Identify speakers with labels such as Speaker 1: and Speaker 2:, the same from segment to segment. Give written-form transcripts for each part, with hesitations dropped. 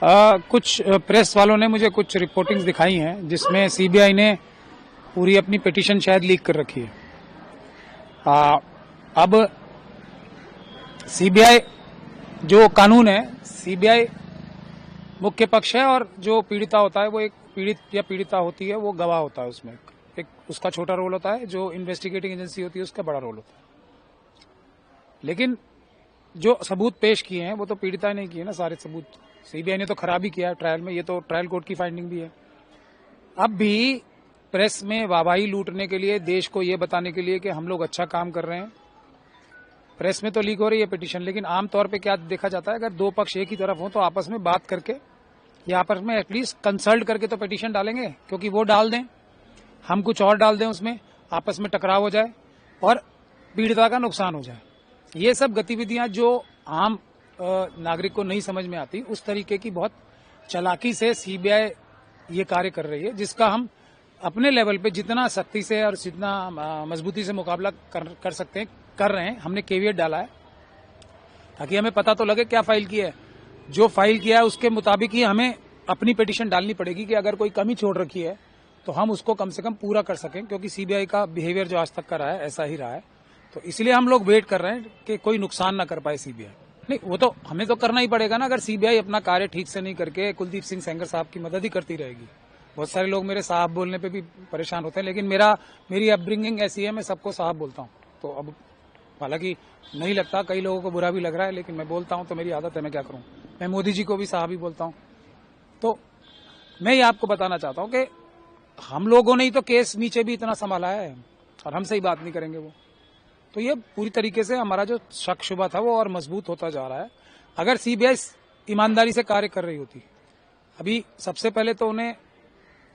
Speaker 1: कुछ प्रेस वालों ने मुझे कुछ रिपोर्टिंग्स दिखाई हैं जिसमें सीबीआई ने पूरी अपनी पिटीशन शायद लीक कर रखी है। अब सीबीआई जो कानून है, सीबीआई मुख्य पक्ष है और जो पीड़िता होता है वो एक पीड़ित या पीड़िता होती है, वो गवाह होता है। उसमें एक उसका छोटा रोल होता है, जो इन्वेस्टिगेटिंग एजेंसी होती है उसका बड़ा रोल होता है। लेकिन जो सबूत पेश किए हैं वो तो पीड़िता ने किए ना, सारे सबूत। सीबीआई ने तो खराब ही किया है ट्रायल में, ये तो ट्रायल कोर्ट की फाइंडिंग भी है। अब भी प्रेस में वाहवाही लूटने के लिए, देश को ये बताने के लिए कि हम लोग अच्छा काम कर रहे हैं, प्रेस में तो लीक हो रही है पिटीशन। लेकिन आमतौर पे क्या देखा जाता है, अगर दो पक्ष एक ही तरफ हो तो आपस में बात करके या आपस में एटलीस्ट कंसल्ट करके तो पिटीशन डालेंगे, क्योंकि वो डाल दें, हम कुछ और डाल दें, उसमें आपस में टकराव हो जाए और पीड़िता का नुकसान हो जाए। ये सब गतिविधियां जो आम नागरिक को नहीं समझ में आती, उस तरीके की बहुत चालाकी से सीबीआई ये कार्य कर रही है, जिसका हम अपने लेवल पे जितना सख्ती से और जितना मजबूती से मुकाबला कर सकते हैं कर रहे हैं। हमने केवियट डाला है ताकि हमें पता तो लगे क्या फाइल किया है। जो फाइल किया है उसके मुताबिक ही हमें अपनी पिटीशन डालनी पड़ेगी कि अगर कोई कमी छोड़ रखी है तो हम उसको कम से कम पूरा कर सकें, क्योंकि सीबीआई का बिहेवियर जो आज तक का रहा है ऐसा ही रहा है। तो इसलिए हम लोग वेट कर रहे हैं कि कोई नुकसान ना कर पाए सीबीआई। नहीं, वो तो हमें तो करना ही पड़ेगा ना। अगर सीबीआई अपना कार्य ठीक से नहीं करके कुलदीप सिंह सेंगर साहब की मदद ही करती रहेगी। बहुत सारे लोग मेरे साहब बोलने पे भी परेशान होते हैं, लेकिन मेरी अपब्रिंगिंग ऐसी है, मैं सबको साहब बोलता हूँ। तो अब हालांकि नहीं लगता, कई लोगों को बुरा भी लग रहा है, लेकिन मैं बोलता हूँ तो मेरी आदत है, मैं क्या करूँ। मैं मोदी जी को भी साहब ही बोलता हूँ। तो मैं ये आपको बताना चाहता हूँ कि हम लोगों ने ही तो केस नीचे भी इतना संभाला है और हमसे ही बात नहीं करेंगे वो। तो ये पूरी तरीके से हमारा जो शक शुबा था वो और मजबूत होता जा रहा है। अगर सीबीआई ईमानदारी से कार्य कर रही होती, अभी सबसे पहले तो उन्हें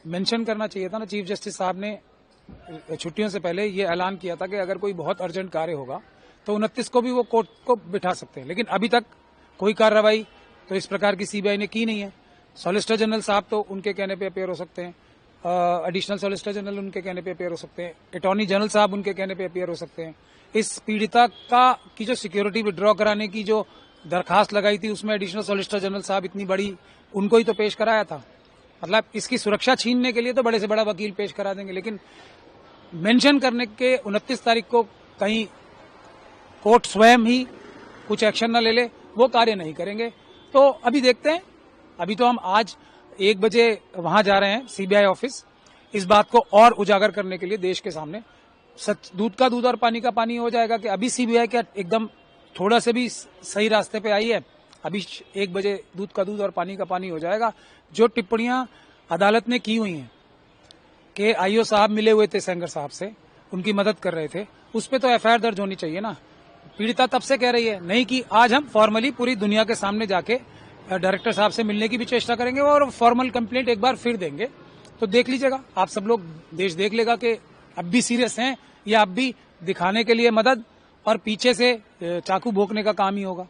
Speaker 1: मेंशन करना चाहिए था ना। चीफ जस्टिस साहब ने छुट्टियों से पहले ये ऐलान किया था कि अगर कोई बहुत अर्जेंट कार्य होगा तो 29 को भी वो कोर्ट को बिठा सकते हैं। लेकिन अभी तक कोई कार्रवाई तो इस प्रकार की सीबीआई ने की नहीं है। सॉलिसिटर जनरल साहब तो उनके कहने पे अपेयर हो सकते हैं, एडिशनल सॉलिसिटर जनरल उनके कहने पे अपेयर हो सकते हैं, अटॉर्नी जनरल साहब उनके कहने पे अपेयर हो सकते हैं। इस पीड़िता की जो सिक्योरिटी विड्रॉ कराने की जो दरखास्त लगाई थी, उसमें एडिशनल सॉलिसिटर जनरल साहब इतनी बड़ी, उनको ही तो पेश कराया था। मतलब इसकी सुरक्षा छीनने के लिए तो बड़े से बड़ा वकील पेश करा देंगे, लेकिन मेंशन करने के 29 तारीख को कहीं कोर्ट स्वयं ही कुछ एक्शन न ले ले, वो कार्य नहीं करेंगे। तो अभी देखते हैं। अभी तो हम आज 1 बजे वहां जा रहे हैं सीबीआई ऑफिस, इस बात को और उजागर करने के लिए देश के सामने। सच दूध का दूध और पानी का पानी हो जाएगा कि अभी सीबीआई क्या एकदम थोड़ा से भी सही रास्ते पे आई है। अभी 1 बजे दूध का दूध और पानी का पानी हो जाएगा। जो टिप्पणियां अदालत ने की हुई हैं कि आईओ साहब मिले हुए थे सेंगर साहब से, उनकी मदद कर रहे थे, उस पे तो एफआईआर दर्ज होनी चाहिए ना। पीड़िता तब से कह रही है, नहीं कि आज हम फॉर्मली पूरी दुनिया के सामने जाके डायरेक्टर साहब से मिलने की भी चेष्टा करेंगे और फॉर्मल कंप्लेंट एक बार फिर देंगे। तो देख लीजिएगा आप सब लोग, देश देख लेगा कि अब भी सीरियस हैं या अब भी दिखाने के लिए मदद और पीछे से चाकू भोंकने का काम ही होगा।